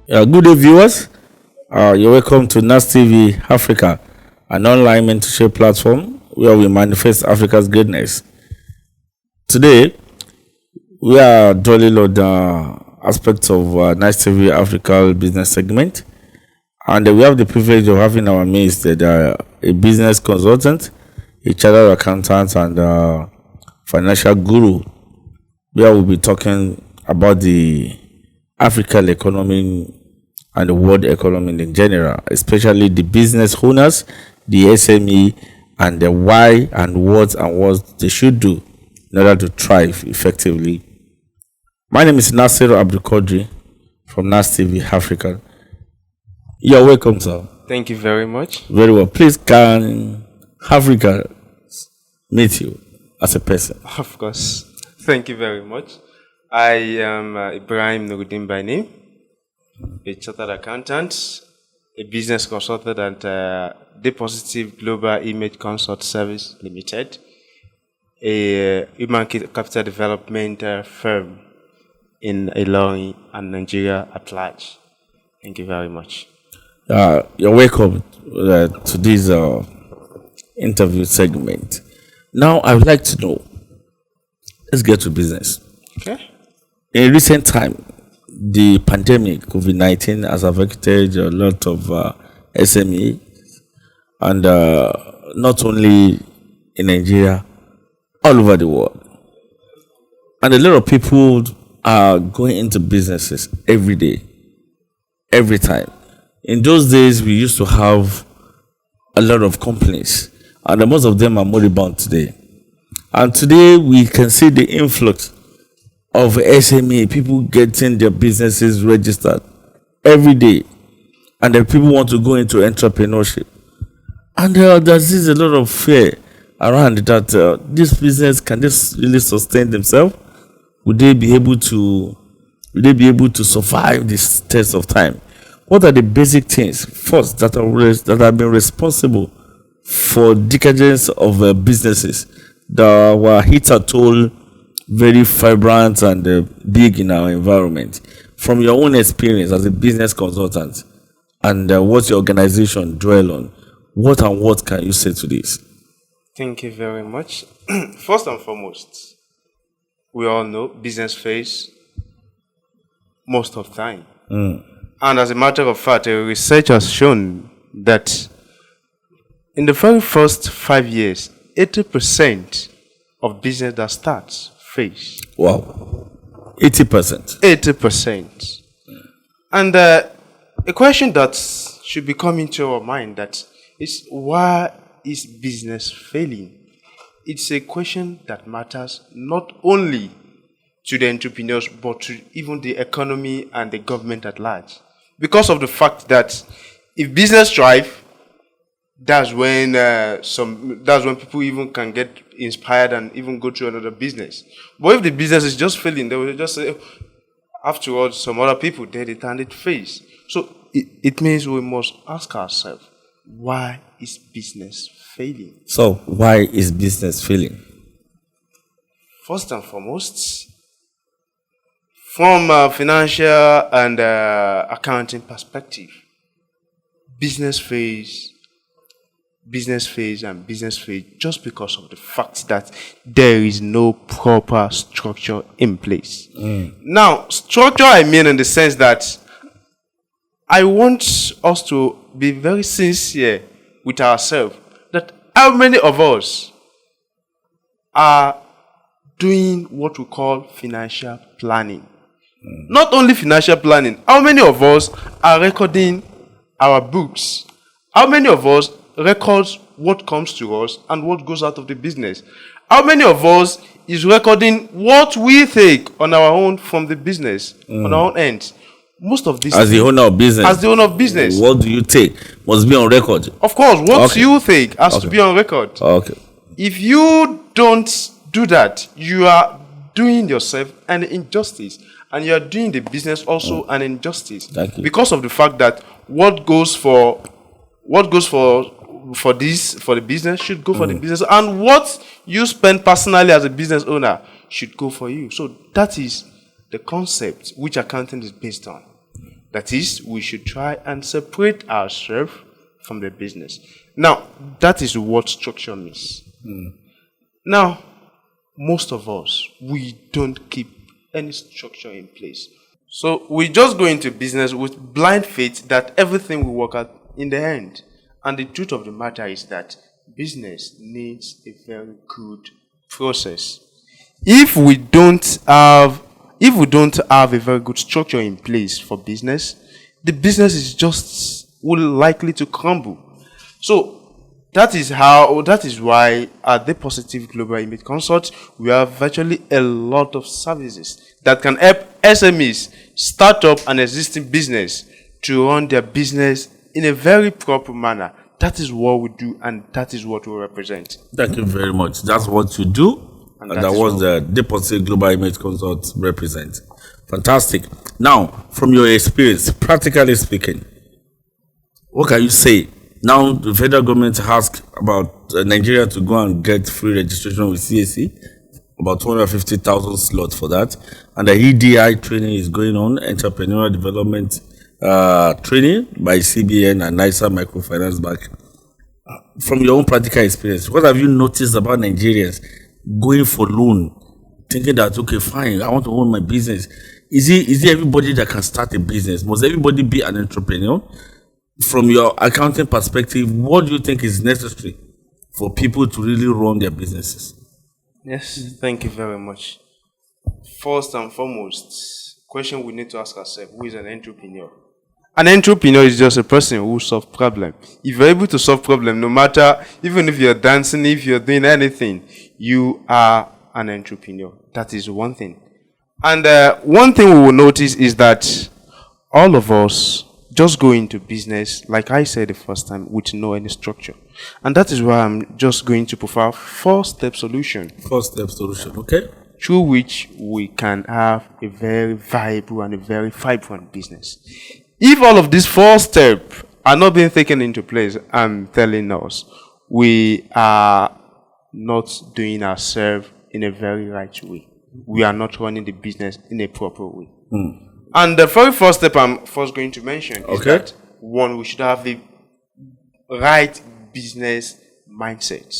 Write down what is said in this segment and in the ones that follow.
Good day, viewers. You're welcome to NasTvAfrica, an online mentorship platform where we manifest Africa's greatness. Today, we are dwelling on the aspects of NasTvAfrica business segment, and we have the privilege of having our midst a business consultant, a chartered accountant, and financial guru, where we'll be talking about the African economy and the world economy in general, especially the business owners, the SME, and the why and what they should do in order to thrive effectively. My name is NasTvAfrica from NasTvAfrica. You're welcome, sir. Thank you very much. Very well. Please, can Africa meet you as a person? Of course. Thank you very much. I am Ibrahim Nurudeen by name, a chartered accountant, a business consultant at Depositive Global Image Consult Service Limited, a human capital development firm in Ilorin and Nigeria at large. Thank you very much. You're welcome to this interview segment. Now, I would like to know, let's get to business. Okay. In recent time, the pandemic, COVID-19, has affected a lot of SME, and not only in Nigeria, all over the world. And a lot of people are going into businesses every day, every time. In those days, we used to have a lot of companies, and most of them are moribund today. And today, we can see the influx of SME, people getting their businesses registered every day, and then people want to go into entrepreneurship. And there's a lot of fear around that this business, can this really sustain themselves? Would they be able to survive this test of time? What are the basic things first that have been responsible for decades of businesses that were hitherto very vibrant and big in our environment? From your own experience as a business consultant, and what your organization dwell on, what can you say to this? Thank you very much. First and foremost, we all know business phase most of time. And as a matter of fact, research has shown that in the very first 5 years, 80% of business that starts phase. Wow. 80%. 80%. And a question that should be coming to our mind that is, why is business failing? It's a question that matters not only to the entrepreneurs, but to even the economy and the government at large. Because of the fact that if business thrive, that's when people even can get inspired and even go to another business. But if the business is just failing, they will just say, afterwards, some other people, they turn it face. So it means we must ask ourselves, why is business failing? So why is business failing? First and foremost, from a financial and accounting perspective, business phase just because of the fact that there is no proper structure in place. Now, structure I mean in the sense that I want us to be very sincere with ourselves that how many of us are doing what we call financial planning? Not only financial planning, how many of us are recording our books? How many of us records what comes to us and what goes out of the business? How many of us is recording what we take on our own from the business, on our own end? Most of this, as the owner of business, what do you take must be on record. Of course, what you take has to be on record. Okay. If you don't do that, you are doing yourself an injustice, and you are doing the business also an injustice. Thank you. Because of the fact that what goes for the business should go for the business, and what you spend personally as a business owner should go for you. So that is the concept which accounting is based on. That is, we should try and separate ourselves from the business. Now, that is what structure means. Now, most of us, we don't keep any structure in place. So we just go into business with blind faith that everything will work out in the end. And the truth of the matter is that business needs a very good process. If we don't have a very good structure in place for business, the business is just likely to crumble. So that is why at the Positive Global Image Consult, we have virtually a lot of services that can help SMEs start up an existing business to run their business in a very proper manner. That is what we do, and that is what we represent. Thank you very much. That's what you do, and that was the Positive Global Image Consult represent. Fantastic. Now, from your experience, practically speaking, what can you say? Now, the federal government asked about Nigeria to go and get free registration with CAC, about 250,000 slots for that. And the EDI training is going on, entrepreneurial development training by CBN and NISA Microfinance Bank. From your own practical experience, what have you noticed about Nigerians going for loan, thinking that, okay, fine, I want to own my business? Is it everybody that can start a business? Must everybody be an entrepreneur? From your accounting perspective, what do you think is necessary for people to really run their businesses? Yes, thank you very much. First and foremost, question we need to ask ourselves, who is an entrepreneur? An entrepreneur is just a person who solves problems. If you're able to solve problems, no matter, even if you're dancing, if you're doing anything, you are an entrepreneur. That is one thing. And one thing we will notice is that all of us just go into business, like I said the first time, with no any structure. And that is why I'm just going to prefer four-step solution. Four-step solution, okay. Through which we can have a very viable and a very vibrant business. If all of these four steps are not being taken into place, I'm telling us, we are not doing ourselves in a very right way. We are not running the business in a proper way. And the very first step I'm first going to mention is that, one, we should have the right business mindset.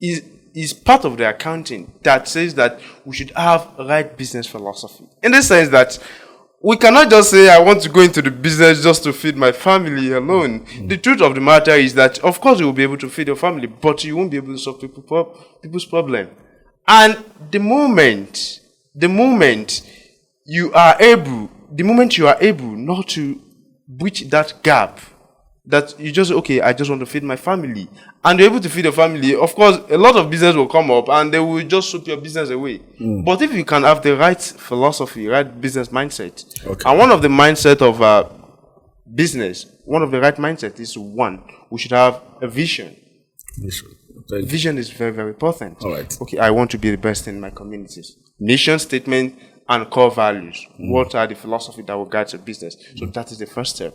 Is part of the accounting that says that we should have right business philosophy. In the sense that we cannot just say, I want to go into the business just to feed my family alone. The truth of the matter is that, of course, you will be able to feed your family, but you won't be able to solve people's problem. And the moment you are able not to bridge that gap, that you just, okay, I just want to feed my family, and you're able to feed your family, of course, a lot of business will come up and they will just sweep your business away. But if you can have the right philosophy, right business mindset, and one of the mindset of business, one of the right mindset is, one, we should have a vision. Vision is very, very important. All right. Okay, I want to be the best in my communities. Mission statement and core values. What are the philosophy that will guide your business? So that is the first step.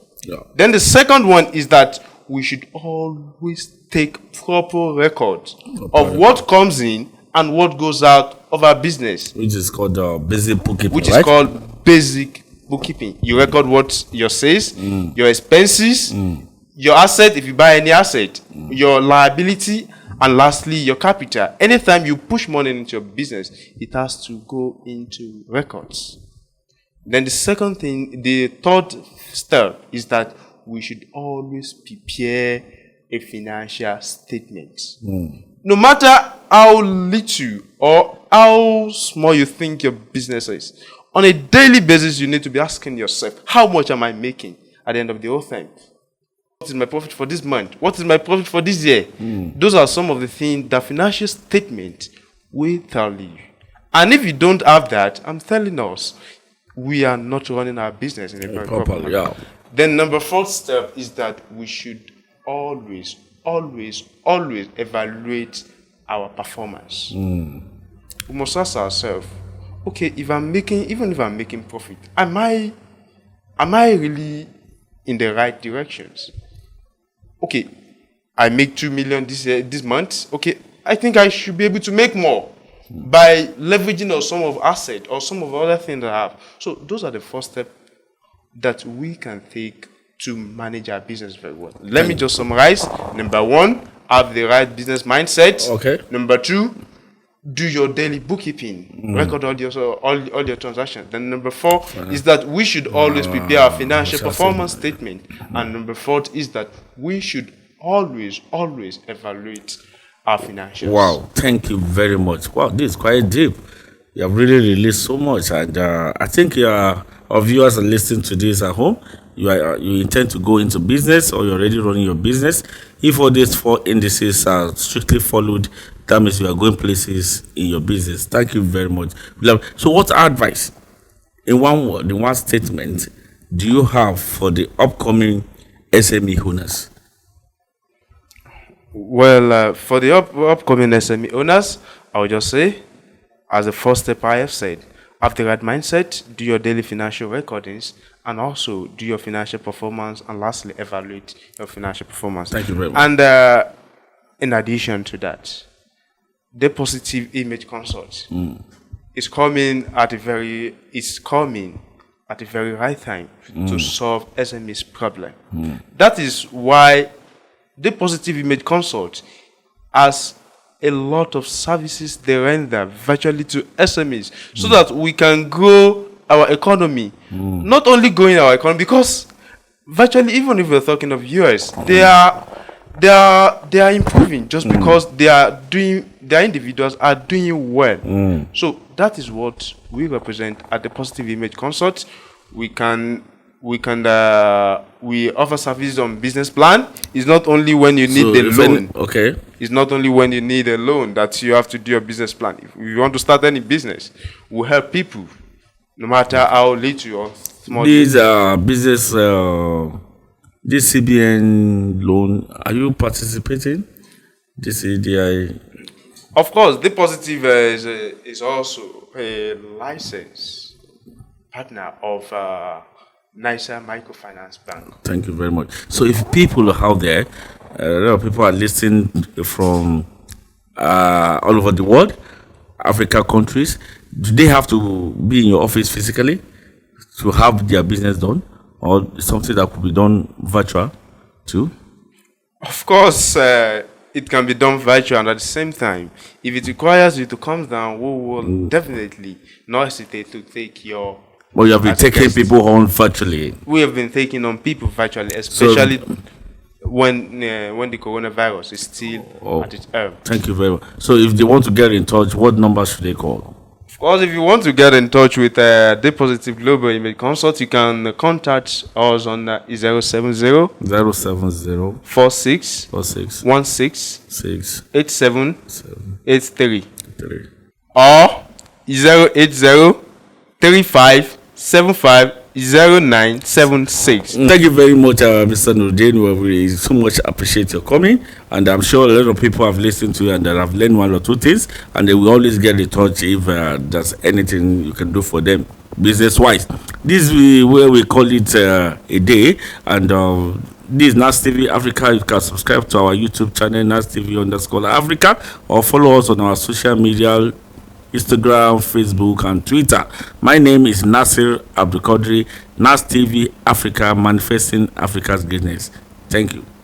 Then the second one is that we should always take proper records of what comes in and what goes out of our business. Which is called basic bookkeeping, Which is called basic bookkeeping. You record what your sales, your expenses, your asset, if you buy any asset, your liability, and lastly, your capital. Anytime you push money into your business, it has to go into records. Then the third step is that we should always prepare a financial statement. No matter how little or how small you think your business is, on a daily basis, you need to be asking yourself, how much am I making at the end of the whole thing? What is my profit for this month? What is my profit for this year? Those are some of the things that financial statement will tell you. And if you don't have that, I'm telling us, we are not running our business in a very proper manner. Then number 4 step is that we should always evaluate our performance. We must ask ourselves, okay, even if I'm making profit, am I really in the right directions? Okay, I make 2 million this month. Okay, I think I should be able to make more by leveraging on some of asset or some of other things I have. So those are the first step that we can take to manage our business very well. Let me just summarize. Number one, have the right business mindset. Okay. Number two, do your daily bookkeeping, record all your transactions. Then number four is that we should always prepare our financial performance statement. And number four is that we should always evaluate our financials. Wow, thank you very much. Wow, this is quite deep. You have really released so much, and I think our viewers are listening to this at home. You intend to go into business, or you're already running your business. If all these 4 indices are strictly followed, that means you are going places in your business. Thank you very much. So, what advice, in one word, in one statement, do you have for the upcoming SME owners? Well, for the upcoming SME owners, I would just say, as the first step I have said, have the right mindset, do your daily financial recordings, and also do your financial performance, and lastly, evaluate your financial performance. Thank you very much. And in addition to that, the positive image consult is coming at the very right time to solve SME's problem. That is why the positive image consult has a lot of services they render virtually to SMEs so that we can grow our economy. Not only growing our economy, because virtually, even if we're talking of US, they are improving just because their individuals are doing well. So that is what we represent at the Positive Image Consult. We offer services on business plan. It's not only when you need the loan. It's not only when you need a loan that you have to do your business plan. If you want to start any business, we help people, no matter how little or small. These business, this CBN loan, are you participating? This ADI. Of course, the Positive is also a licensed partner of NISA Microfinance Bank. Thank you very much. So, if people are out there, a lot of people are listening from all over the world, Africa countries, do they have to be in your office physically to have their business done, or something that could be done virtual too? Of course, it can be done virtual, and at the same time, if it requires you to come down, we will definitely not hesitate to take your. Well, you have been taking people on virtually. We have been taking on people virtually, especially when the coronavirus is still at its herb. Thank you very much. So, if they want to get in touch, what number should they call? Of course, if you want to get in touch with the Positive Global Image Consult, you can contact us on 070 46 16 87 83 or 080 35 75 0976. Thank you very much, Mr. Nurudeen. We so much appreciate your coming, and I'm sure a lot of people have listened to you and have learned one or two things, and they will always get in touch if there's anything you can do for them business-wise. This is where we call it a day, and this is NasTvAfrica. You can subscribe to our YouTube channel, NasTv_Africa, or follow us on our social media, Instagram, Facebook, and Twitter. My name is Nasir Abdulkadri, NasTvAfrica, manifesting Africa's greatness. Thank you.